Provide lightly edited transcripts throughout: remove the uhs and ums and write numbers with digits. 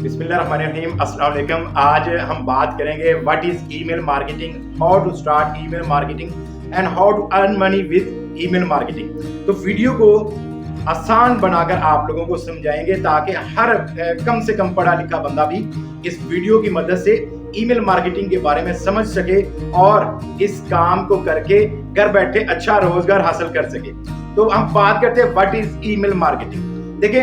बिस्मिल्लाहिर्रहमानिर्रहीम, अस्सलाम वालेकुम। आज हम बात करेंगे what is email marketing, how to start email marketing and how to earn money with email marketing. तो वीडियो को आसान बनाकर आप लोगों को समझाएंगे ताकि हर कम से कम पढ़ा लिखा बंदा भी इस वीडियो की मदद से ईमेल मार्केटिंग के बारे में समझ सके और इस काम को करके घर बैठे अच्छा रोजगार हासिल कर सके। तो हम बात करते हैं व्हाट इज ईमेल मार्केटिंग। देखिए,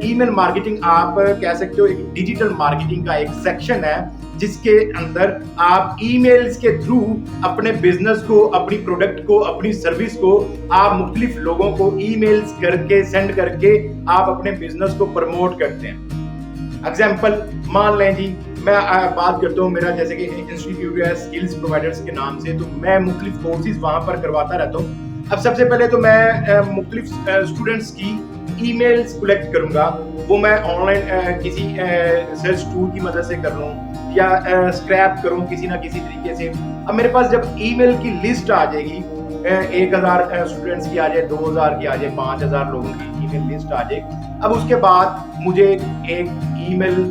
ईमेल मार्केटिंग आप कह सकते हो एक डिजिटल मार्केटिंग का एक सेक्शन है जिसके अंदर आप ईमेल्स के थ्रू अपने बिजनेस को, अपनी प्रोडक्ट को, अपनी सर्विस को आप मुख्तलिफ लोगों को ईमेल्स करके सेंड करके आप अपने बिजनेस को प्रमोट करते हैं। एग्जाम्पल मान लें जी, मैं बात करता हूँ, मेरा जैसे कि इंस्टीट्यूट है स्किल्स प्रोवाइडर्स के नाम से, तो मैं मुख्तलिफ कोर्सेज वहाँ पर करवाता रहता हूँ। अब सबसे पहले तो मैं मुख्तलिफ स्टूडेंट्स की ईमेल्स कलेक्ट करूंगा, वो मैं ऑनलाइन किसी रिसर्च टूल की मदद से कर लूँ या स्क्रैप करूँ किसी ना किसी तरीके से। अब मेरे पास जब ईमेल की लिस्ट आ जाएगी, 1000 स्टूडेंट्स की आ जाए, 2000 की आ जाए, 5000 लोगों की ईमेल लिस्ट आ जाए, अब उसके बाद मुझे एक ईमेल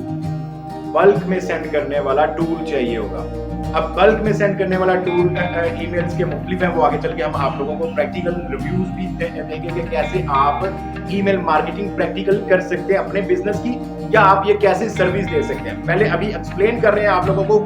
बल्क में सेंड करने वाला टूल चाहिए होगा। अब बल्क में सेंड करने वाला टूल ईमेल्स के मुख्तलिफ हैं, वो आगे चल के हम आप लोगों को प्रैक्टिकल रिव्यूज भी देंगे कि कैसे आप ईमेल मार्केटिंग प्रैक्टिकल कर सकते हैं अपने बिजनेस की, या आप ये कैसे सर्विस दे सकते हैं। पहले अभी एक्सप्लेन कर रहे हैं आप लोगों को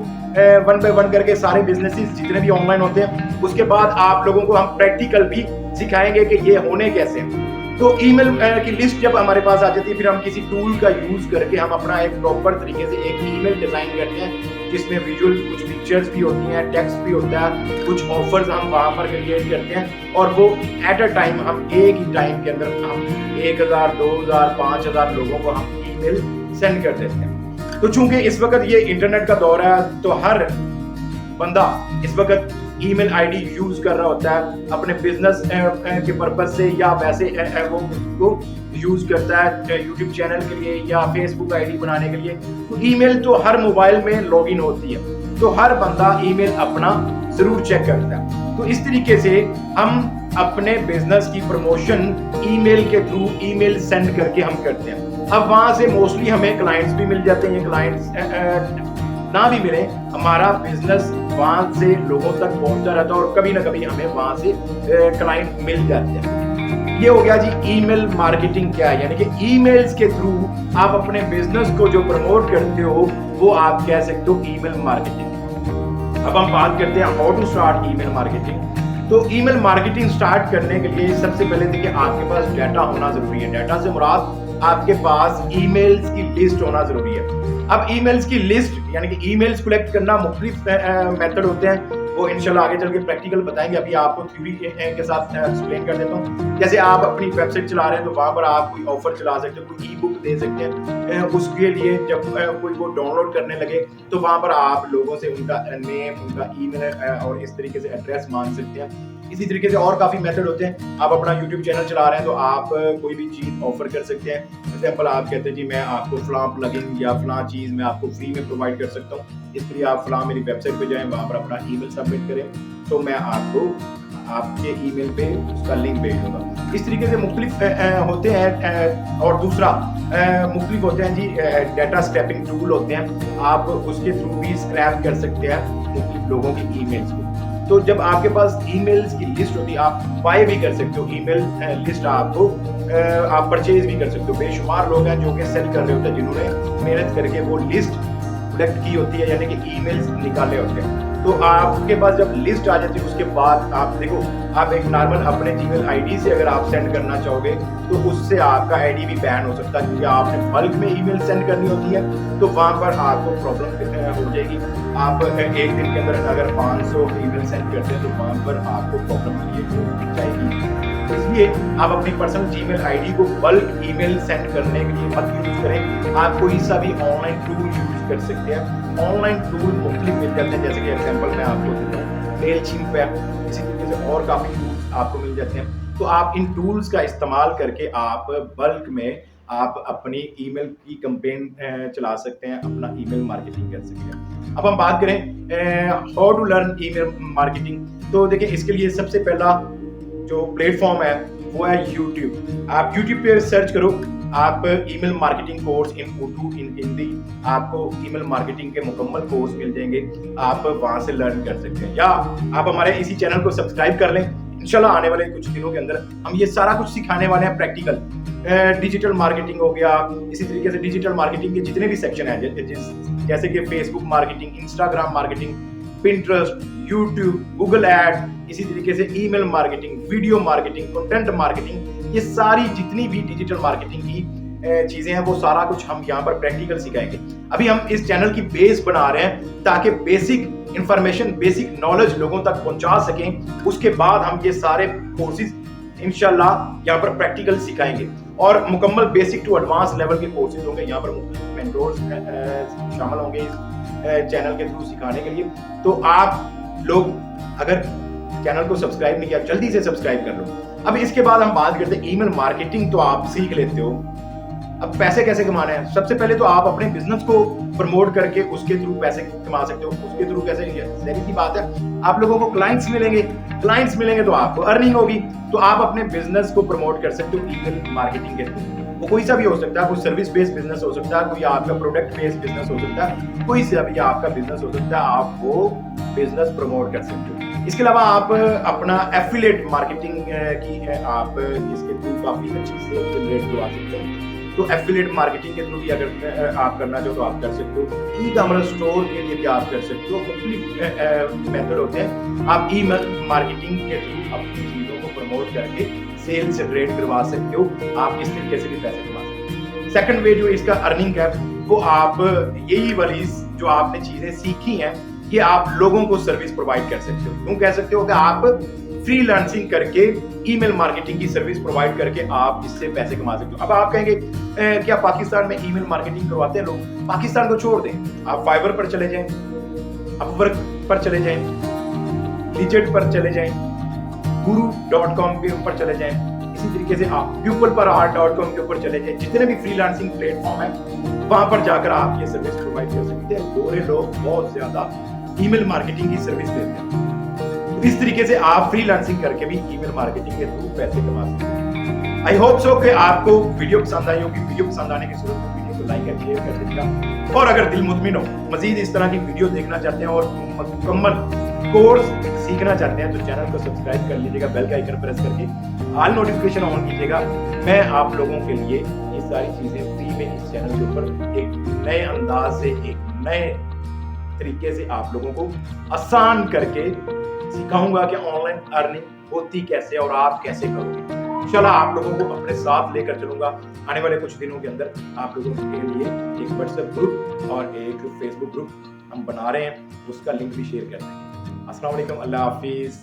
वन बाय वन करके सारे बिजनेसेस जितने भी ऑनलाइन होते हैं, उसके बाद आप लोगों को हम प्रैक्टिकल भी सिखाएंगे कि ये होने कैसे हैं। तो ईमेल की लिस्ट जब हमारे पास आ जाती है, फिर हम किसी टूल का यूज करके हम अपना एक प्रॉपर तरीके से एक ईमेल डिजाइन करते हैं जिसमें विजुअल कुछ पिक्चर्स भी होती हैं, टेक्स्ट भी होता है, कुछ ऑफर्स हम वहां पर क्रिएट करते हैं, और वो एट अ टाइम हम एक ही टाइम के अंदर हम 1000, 2000, 5000 लोगों को हम ईमेल सेंड कर देते हैं। तो चूंकि इस वक्त ये इंटरनेट का दौर है, तो हर बंदा इस वक्त ईमेल आईडी यूज कर रहा होता है अपने बिजनेस के पर्पज से, या वैसे वो उसको यूज करता है यूट्यूब चैनल के लिए या फेसबुक आईडी बनाने के लिए। तो ईमेल तो हर मोबाइल में लॉगिन होती है, तो हर बंदा ईमेल अपना जरूर चेक करता है। तो इस तरीके से हम अपने बिजनेस की प्रमोशन ईमेल के थ्रू ईमेल सेंड करके हम करते हैं। अब वहां से मोस्टली हमें क्लाइंट्स भी मिल जाते हैं, क्लाइंट्स ना भी मिले, हमारा बिजनेस वहां से लोगों तक पहुंचता रहता है और कभी ना कभी हमें वहां से क्लाइंट मिल जाते हैं। ये हो गया जी ईमेल मार्केटिंग क्या है, यानी कि ईमेल्स के थ्रू आप अपने बिजनेस को जो प्रमोट करते हो वो आप कह सकते हो ईमेल मार्केटिंग। अब हम बात करते हैं how to start email marketing. तो ईमेल मार्केटिंग स्टार्ट करने के लिए सबसे पहले देखिए आपके पास डाटा होना जरूरी है। डाटा से मुराद आपके पास ईमेल्स की लिस्ट होना जरूरी है। अब ईमेल्स की लिस्ट यानी कि ईमेल्स कलेक्ट करना मुख्तलिफ मेथड होते हैं, वो इंशाल्लाह आगे चल के प्रैक्टिकल बताएंगे। अभी आपको थ्योरी के साथ एक्सप्लेन कर देता हूँ। जैसे आप अपनी वेबसाइट चला रहे हैं, तो वहाँ पर आप कोई ऑफर चला सकते हैं, कोई ई बुक दे सकते हैं। उसके लिए जब कोई वो डाउनलोड करने लगे, तो वहाँ पर आप लोगों से उनका नेम, उनका ईमेल और इस तरीके से एड्रेस मांग सकते हैं। इसी तरीके से और काफी मेथड होते हैं। आप अपना यूट्यूब चैनल चला रहे हैं, तो आप कोई भी चीज ऑफर कर सकते हैं। एग्जाम्पल आप कहते हैं जी मैं आपको फलां प्लगइन या फलां चीज मैं आपको फ्री में प्रोवाइड कर सकता हूँ, इसके लिए आप फलां मेरी वेबसाइट पे जाएं, वहां पर अपना ईमेल सबमिट करें, तो मैं आपको आपके ईमेल पे उसका लिंक भेज दूंगा। इस तरीके से मुख्तलिफ होते हैं। और दूसरा मुख्तलिफ होते हैं जी डाटा स्क्रैपिंग टूल होते हैं, आप उसके थ्रू भी स्क्रैप कर सकते हैं मुख्तलिफ लोगों की ईमेल्स को। तो जब आपके पास ईमेल्स की लिस्ट होती है, आप बाय भी कर सकते हो ईमेल लिस्ट, आपको आप परचेज भी कर सकते हो। बेशुमार लोग हैं जो कि सेल कर रहे होते हैं, जिन्होंने मेहनत करके वो लिस्ट कलेक्ट की होती है, यानी कि ईमेल्स निकाले होते हैं। तो आपके पास जब लिस्ट आ जाती है, उसके बाद आप देखो, आप एक नॉर्मल अपने जीमेल आईडी से अगर आप सेंड करना चाहोगे, तो उससे आपका आईडी भी बैन हो सकता है, क्योंकि आपने बल्क में ईमेल सेंड करनी होती है, तो वहां पर आपको प्रॉब्लम हो जाएगी। आप एक दिन के अंदर अगर 500 ईमेल सेंड करते हैं, तो वहां पर आपको प्रॉब्लम क्रिएट हो जाएगी। इसलिए आप अपनी पर्सनल जीमेल आईडी को बल्क ईमेल सेंड करने के लिए मत यूज करें। आप कोई सा भी ऑनलाइन टूल यूज कर सकते हैं। ऑनलाइन टूल मुख्तलिफ मिल जाते हैं, जैसे कि एग्जांपल मैं आपको देता हूँ, मेलचिम्प है, इसी तरीके से और काफी टूल्स आपको मिल जाते हैं। तो आप इन टूल्स का इस्तेमाल करके आप बल्क में आप अपनी ईमेल की कैंपेन चला सकते हैं, अपना ईमेल मार्केटिंग कर सकते हैं। अब हम बात करें how to learn email marketing. तो देखिए, इसके लिए सबसे पहला जो प्लेटफॉर्म है वो है यूट्यूब। आप यूट्यूब पे सर्च करो آپ ای میل مارکیٹنگ کورس ان اردو ان ہندی آپ کو ای میل مارکیٹنگ کے مکمل کورس مل جائیں گے, آپ وہاں سے لرن کر سکتے ہیں, یا آپ ہمارے اسی چینل کو سبسکرائب کر لیں. انشاءاللہ آنے والے کچھ دنوں کے اندر ہم یہ سارا کچھ سکھانے والے ہیں پریکٹیکل. ڈیجیٹل مارکیٹنگ ہو گیا, اسی طریقے سے ڈیجیٹل مارکیٹنگ کے جتنے بھی سیکشن ہیں جیسے کہ Facebook marketing, Instagram marketing, Pinterest, YouTube, Google ad, اسی طریقے سے email marketing, video marketing, content marketing, یہ ساری جتنی بھی ڈیجیٹل مارکیٹنگ کی چیزیں ہیں وہ سارا کچھ ہم یہاں پر پریکٹیکل سکھائیں گے. ابھی ہم اس چینل کی بیس بنا رہے ہیں تاکہ بیسک انفارمیشن, بیسک نالج لوگوں تک پہنچا سکیں. اس کے بعد ہم یہ سارے کورسز انشاءاللہ یہاں پر پریکٹیکل سکھائیں گے, اور مکمل بیسک ٹو ایڈوانس لیول کے کورسز ہوں گے. یہاں پر مختلف مینٹورز شامل ہوں گے اس چینل کے تھرو سکھانے کے لیے. تو آپ لوگ اگر چینل کو سبسکرائب نہیں کیا جلدی سے سبسکرائب کر لو. اب اس کے بعد ہم بات کرتے ہیں ای میل مارکیٹنگ. تو آپ سیکھ لیتے ہو, اب پیسے کیسے کمانے ہیں. سب سے پہلے تو آپ اپنے بزنس کو پروموٹ کر کے اس کے تھرو پیسے کما سکتے ہو. اس کے تھرو کیسے, ظاہر سی بات ہے, آپ لوگوں کو کلائنٹس ملیں گے تو آپ کو ارننگ ہوگی. تو آپ اپنے بزنس کو پروموٹ کر سکتے ہو ای میل مارکیٹنگ کے تھرو. وہ کوئی سا بھی ہو سکتا ہے, کوئی سروس بیس بزنس ہو سکتا ہے, کوئی آپ کا پروڈکٹ بیس بزنس ہو سکتا ہے, کوئی سا بھی آپ کا بزنس ہو سکتا ہے. آپ وہ بزنس پروموٹ کر سکتے ہو. اس کے علاوہ آپ اپنا ایفیلیٹ مارکیٹنگ کی ہے, آپ اس کے تھرو کافی اچھی سیل جنریٹ کروا سکتے ہو. تو ایفیلیٹ مارکیٹنگ کے تھرو بھی اگر آپ کرنا چاہو تو آپ کر سکتے ہو. ای کامرس اسٹور کے لیے بھی آپ کر سکتے ہو. مختلف میتھڈ ہوتے ہیں. آپ ای مارکیٹنگ کے تھرو اپنی چیزوں کو پروموٹ کر کے سیل جنریٹ کروا سکتے ہو. آپ اس طریقے سے بھی پیسے کما سکتے ہو. سیکنڈ وے جو اس کا ارننگ ہے وہ آپ یہی والی جو آپ نے چیزیں سیکھی ہیں یہ آپ لوگوں کو سروس پرووائڈ کر سکتے ہو. کیوں کہہ سکتے ہو کہ آپ فری لانسنگ کر کے ای میل مارکیٹنگ کی سروس پرووائڈ کر کے آپ اس سے پیسے کما سکتے ہو. اب آپ کہیں گے کیا پاکستان میں ای میل مارکیٹنگ کرواتے ہیں لوگ؟ پاکستان کو چھوڑ دیں, آپ فائبر پر چلے جائیں, اپ ورک پر چلے جائیں, ڈیجٹ پر چلے جائیں, guru.com کے اوپر چلے جائیں, اسی طریقے سے آپ peoplepar.com کے اوپر چلے جائیں. جتنے بھی فری لانسنگ پلیٹ فارم ہیں وہاں پر جا کر آپ یہ سروس پرووائڈ کر سکتے ہیں. گورے لوگ بہت زیادہ ای میل مارکیٹنگ کی سروس دیتے ہیں. اس طریقے سے آپ فری لانسنگ کر کے بھی ای میل مارکیٹنگ کے تھرو پیسے کما سکتے ہیں. آئی ہوپ سو کہ آپ کو ویڈیو پسند آئی ہوگی. ویڈیو پسند آنے کی صورت میں ویڈیو کو لائک کر شیئر کر دیجیے گا, اور اگر دل مطمئن ہو مزید اس طرح کی ویڈیو دیکھنا چاہتے ہیں اور مکمل کورس سیکھنا چاہتے ہیں تو چینل کو سبسکرائب کر لیجیے گا, بیل کا آئیکن پریس کر کے آل نوٹیفیکیشن آن کیجیے گا. میں آپ لوگوں کے لیے یہ ساری چیزیں فری میں اس چینل کے اوپر ایک نئے انداز سے, ایک نئے طریقے سے آپ لوگوں کو آسان کر کے سکھاؤں گا کہ آن لائن ارننگ ہوتی کیسے اور آپ کیسے کرو گے. انشاءاللہ آپ لوگوں کو اپنے ساتھ لے کر چلوں گا. آنے والے کچھ دنوں کے اندر آپ لوگوں کے لیے ایک واٹس ایپ گروپ اور ایک فیس بک گروپ ہم بنا رہے ہیں, اس کا لنک بھی شیئر کر دیں گے. السلام علیکم, اللہ حافظ.